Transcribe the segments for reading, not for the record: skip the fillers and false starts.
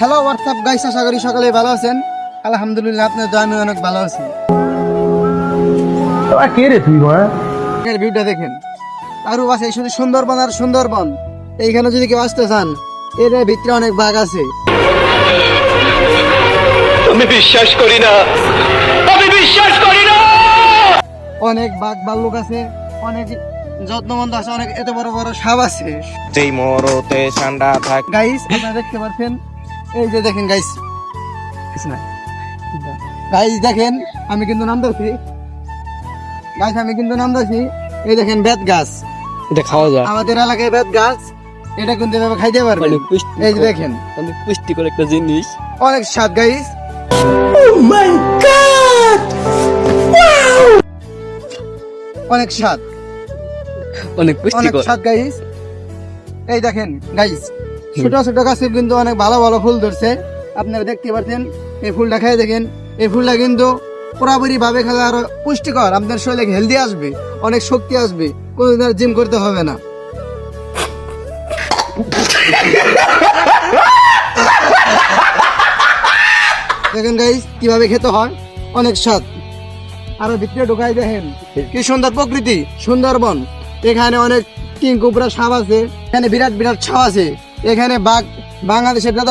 Hello WhatsApp guys, আশা করি সকলে ভালো আছেন। আলহামদুলিল্লাহ, আপনার দোয়া আমি অনেক ভালো আছি। কে রে তুই মা? এর ভিউটা দেখেন, আরো আছে শুধু সুন্দরবন আর সুন্দরবন। এইখানে যদি কেউ আসতে চান, এর ভিতরে অনেক বাঘ আছে। আমি বিশ্বাস করি না, আমি বিশ্বাস করি না। অনেক বাঘ ভাল্লুক আছে, অনেক যত্নবন্ত আছে, অনেক এত বড় বড় সাপ আছে। যেই মরতে ঠান্ডা থাক। গাইস আপনারা দেখতে পাচ্ছেন, এই যে দেখেন গাইস, গাইস দেখেন আমি কিন্তু নাম দিয়েছি, গাইস আমি কিন্তু নাম দিয়েছি। এই দেখেন বেত গাছ, এটা খাওয়া যায়, আমাদের এলাকায় বেত গাছ, এটা কিন্তু এভাবে খাইতে পারবেন। অনেক পুষ্টি, এই যে দেখেন অনেক পুষ্টিকর একটা জিনিস। অনেক স্বাদ গাইস। অনেক স্বাদ, অনেক অনেক পুষ্টিকর। স্বাদ গাইস। এই দেখেন গাইস, ছোট ছোট গাছে কিন্তু অনেক ভালো ভালো ফুল ধরছে, আপনারা দেখতে পাচ্ছেন। এই ফুলটা খেয়ে দেখেন, এই ফুলটা কিন্তু পুরাপুরি ভাবে খেলে আরো পুষ্টিকর, আপনার শরীরে হেলদি আসবে, অনেক শক্তি আসবে, কোনোদিন আর জিম করতে হবে না। দেখেন গাইস কিভাবে খেতে হয়, অনেক স্বাদ। আরো ভিতরে ঢুকাই দেখেন কি সুন্দর প্রকৃতি, সুন্দরবন। এখানে অনেক কিং কোবরা সাপ আছে, এখানে বিরাট বিরাট সাপ আছে। এখানে বাঘ, বাংলাদেশের যত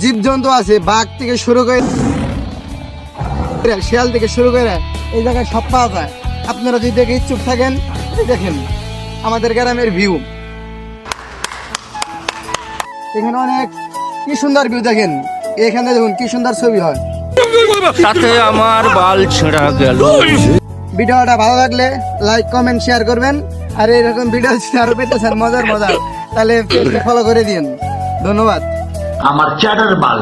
জীবজন্তু আছে, বাঘ থেকে শুরু করে শিয়াল থেকে শুরু করে এই জায়গায় সব পাওয়া যায়। আপনারা যদি দেখে ইচ্ছুক থাকেন, এই দেখেন আমাদের গ্রামের ভিউ। এখানে অনেক কি সুন্দর ভিউ দেখেন, এখানে দেখুন কি সুন্দর ছবি হয়। সাথে আমার বাল ছেঁড়া গেল। ভিডিওটা ভালো লাগলে লাইক কমেন্ট শেয়ার করবেন, আর এরকম ভিডিও যদি আরো পেতে চান মজার মজার, তাহলে ফলো করে দিন। ধন্যবাদ। আমার চ্যাটার বাল,